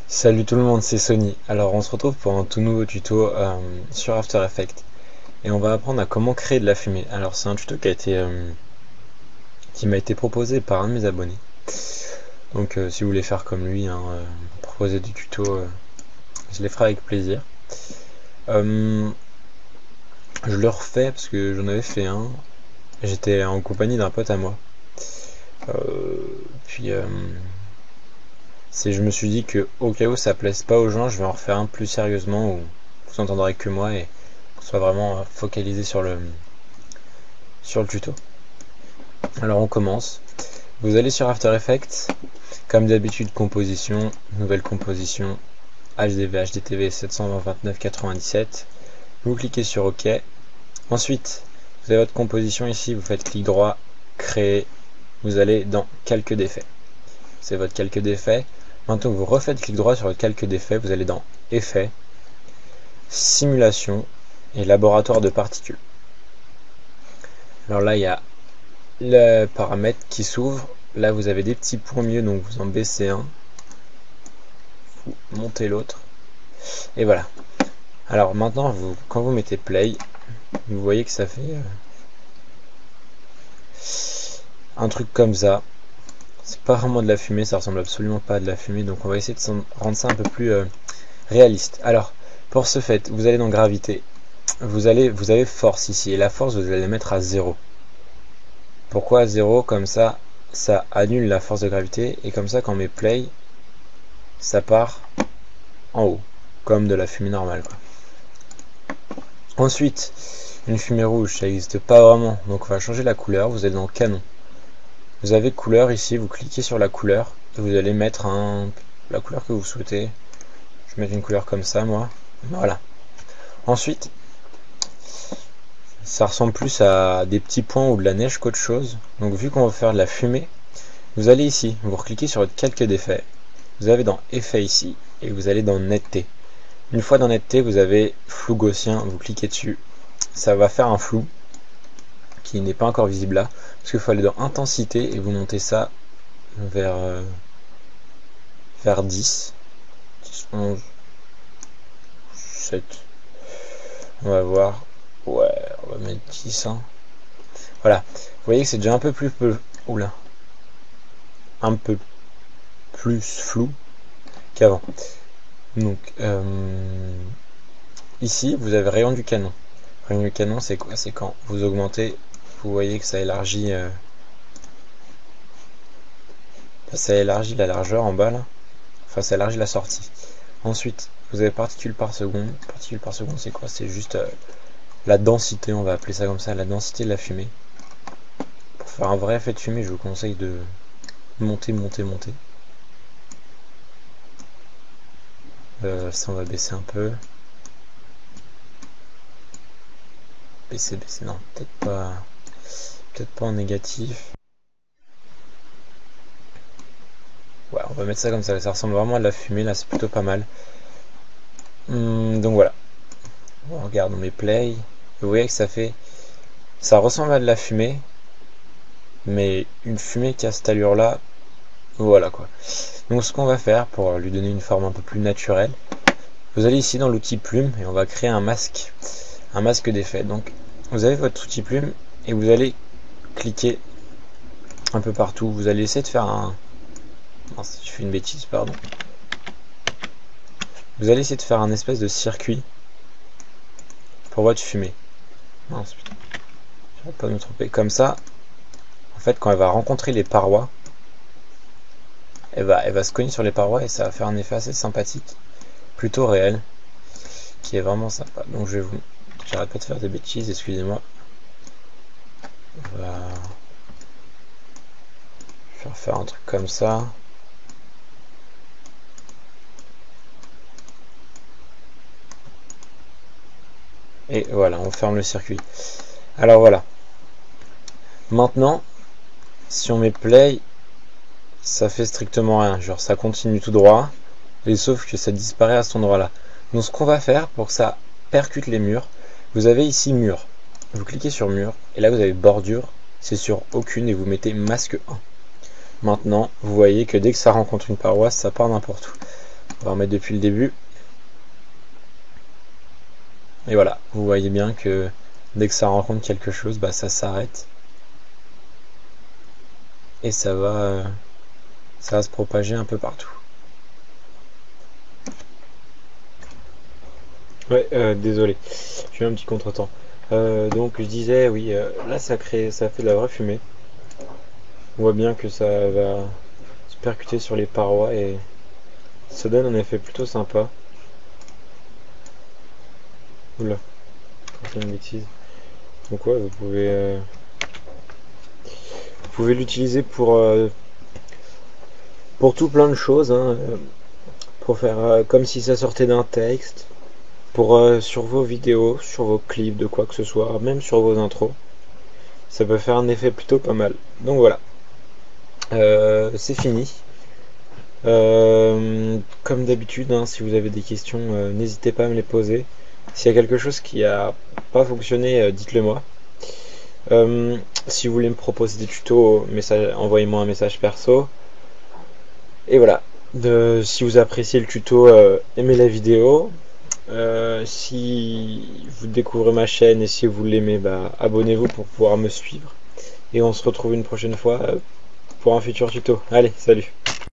Salut tout le monde, c'est Sony. Alors on se retrouve pour un tout nouveau tuto sur After Effects et on va apprendre à comment créer de la fumée. Alors c'est un tuto qui m'a été proposé par un de mes abonnés. Donc si vous voulez faire comme lui, proposer des tutos, je les ferai avec plaisir. Je le refais parce que j'en avais fait un. J'étais en compagnie d'un pote à moi. Je me suis dit que au cas où ça plaise pas aux gens, je vais en refaire un plus sérieusement où vous entendrez que moi et qu'on soit vraiment focalisé sur le tuto. Alors on commence. Vous allez sur After Effects, comme d'habitude composition, nouvelle composition, HDV, HDTV 720-29-97. Vous cliquez sur OK. Ensuite, vous avez votre composition ici, vous faites clic droit, créer. Vous allez dans calque d'effets. C'est votre calque d'effets. Maintenant que vous refaites clic droit sur votre calque d'effets, vous allez dans effets, simulation et laboratoire de particules. Alors là, il y a le paramètre qui s'ouvre. Là, vous avez des petits points au milieu, donc vous en baissez un, vous montez l'autre, et voilà. Alors maintenant, quand vous mettez play, vous voyez que ça fait un truc comme ça. C'est pas vraiment de la fumée, ça ressemble absolument pas à de la fumée, donc on va essayer de rendre ça un peu plus réaliste. Alors, pour ce fait, vous allez dans gravité, vous avez force ici, et la force, vous allez la mettre à 0. Pourquoi 0? Comme ça annule la force de gravité, et comme ça, quand on met play, ça part en haut, comme de la fumée normale, quoi. Ensuite, une fumée rouge, ça n'existe pas vraiment, donc on va changer la couleur, vous allez dans canon. Vous avez couleur ici, vous cliquez sur la couleur, et vous allez mettre la couleur que vous souhaitez. Je vais mettre une couleur comme ça, moi. Voilà. Ensuite, ça ressemble plus à des petits points ou de la neige qu'autre chose. Donc vu qu'on va faire de la fumée, vous allez ici, vous recliquez sur votre calque d'effets. Vous avez dans effets ici, et vous allez dans netteté. Une fois dans netteté, vous avez flou gaussien, vous cliquez dessus. Ça va faire un flou qui n'est pas encore visible là, parce qu'il faut aller dans intensité et vous montez ça vers 10, 11, 7. On va voir. Ouais, on va mettre 10. Voilà. Vous voyez que c'est déjà un peu plus un peu plus flou qu'avant. Donc ici, vous avez rayon du canon. Rayon du canon, c'est quoi? C'est quand vous augmentez, vous voyez que ça élargit la largeur en bas là. Enfin, ça élargit la sortie. Ensuite, vous avez particules par seconde. Particules par seconde, c'est quoi? C'est juste la densité, on va appeler ça comme ça, la densité de la fumée. Pour faire un vrai effet de fumée, je vous conseille de monter. Ça, on va baisser un peu. Baisser, non, peut-être pas en négatif. Ouais, on va mettre ça comme ça ressemble vraiment à de la fumée, là, c'est plutôt pas mal. Donc voilà. On regarde, on met play. Vous voyez que ça ressemble à de la fumée, mais une fumée qui a cette allure là, voilà quoi. Donc ce qu'on va faire pour lui donner une forme un peu plus naturelle, vous allez ici dans l'outil plume et on va créer un masque d'effet. Donc vous avez votre outil plume et vous allez cliquer un peu partout. Vous allez essayer de faire non, je fais une bêtise, pardon. Vous allez essayer de faire un espèce de circuit pour votre fumée. Non, je vais pas me tromper. Comme ça, en fait, quand elle va rencontrer les parois, elle va se cogner sur les parois et ça va faire un effet assez sympathique, plutôt réel, qui est vraiment sympa. Donc j'arrête pas de faire des bêtises, excusez-moi. On va faire un truc comme ça. Et voilà, on ferme le circuit. Alors voilà. Maintenant, si on met play, ça fait strictement rien. Genre ça continue tout droit, et sauf que ça disparaît à cet endroit-là. Donc ce qu'on va faire pour que ça percute les murs, vous avez ici mur. Vous cliquez sur mur, et là vous avez bordure, c'est sur aucune, et vous mettez masque 1. Maintenant, vous voyez que dès que ça rencontre une paroisse, ça part n'importe où. On va remettre depuis le début. Et voilà, vous voyez bien que dès que ça rencontre quelque chose, bah ça s'arrête. Et ça va se propager un peu partout. Ouais, désolé, j'ai eu un petit contretemps. Donc je disais, oui, là ça fait de la vraie fumée. On voit bien que ça va se percuter sur les parois et ça donne un effet plutôt sympa. Oula, c'est une bêtise. Donc ouais, vous pouvez l'utiliser pour tout plein de choses, hein, pour faire comme si ça sortait d'un texte, pour sur vos vidéos, sur vos clips, de quoi que ce soit, même sur vos intros. Ça peut faire un effet plutôt pas mal. Donc voilà, c'est fini. Comme d'habitude, hein, si vous avez des questions, n'hésitez pas à me les poser. S'il y a quelque chose qui a pas fonctionné, dites-le moi. Si vous voulez me proposer des tutos, envoyez-moi un message perso. Et voilà. Si vous appréciez le tuto, aimez la vidéo. Si vous découvrez ma chaîne et si vous l'aimez, bah, abonnez-vous pour pouvoir me suivre. Et on se retrouve une prochaine fois pour un futur tuto. Allez, salut!